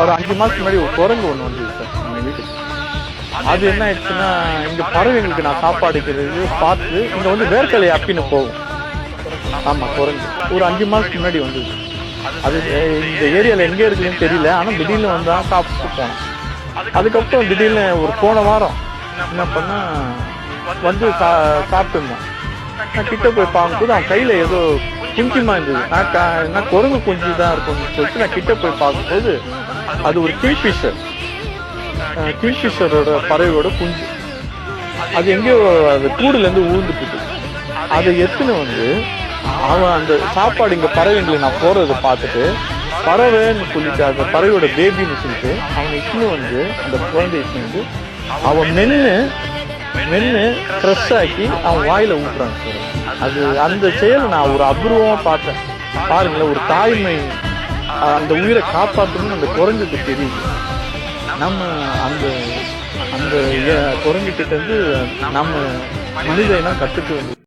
ஒரு 5 மாசத்துக்கு முன்னாடி ஒரு குரங்கு ஒன்று வந்தது சார் எங்க வீட்டுக்கு. அது என்ன ஆயிடுச்சுன்னா, இங்க பறவைங்களுக்கு நான் சாப்பாடு வைக்கிறது பார்த்து இங்க வந்து வேர்க்கலை அப்பின்னு போகும். ஆமா குரங்கு ஒரு 5 மாசத்துக்கு முன்னாடி வந்தது. அது இந்த ஏரியால எங்க இருக்குதுன்னு தெரியல. ஆனா திடீர்னு வந்தா சாப்பிட்டு போனோம். அதுக்கப்புறம் திடீர்னு ஒரு போன வாரம் என்ன பண்ணா வந்து சாப்பிட்டு இருந்தான். நான் கிட்ட போய் பார்க்கும்போது அவன் கையில ஏதோ குஞ்சுமா இருந்தது. நான் குரங்கு குஞ்சு தான் இருக்கும்னு சொல்லிட்டு நான் கிட்ட போய் பார்க்கும்போது அது ஒரு கிங்ஃபிஷர், கிங்ஃபிஷரோட பறவையோட குஞ்சு. அது எங்கேயோ அது கூடுல இருந்து ஊழ்ந்துட்டு அதை எடுத்துன்னு வந்து அவன் அந்த சாப்பாடு இங்க பறவைங்களுக்கு நான் போறதை பார்த்துட்டு பறவைன்னு சொல்லிட்டு அந்த பறவையோட பேபின்னு சொல்லிட்டு அவனை இட்டுன்னு வந்து அந்த குழந்தை இட்டுன்னு வந்து அவன் மென்னு ஃப்ரெஷ் ஆக்கி அவன் வாயில ஊட்டுறான் சார். அது அந்த செயல் நான் ஒரு அபூர்வமா பார்த்தேன். பாருங்களேன், ஒரு தாய்மை அந்த உயிரை காப்பாற்றணும்னு அந்த குரங்குக்கு தெரியுது. நம்ம அந்த அந்த குரங்கு கிட்ட இருந்து நம்ம மனித இனம் கத்துக்க வேண்டியது.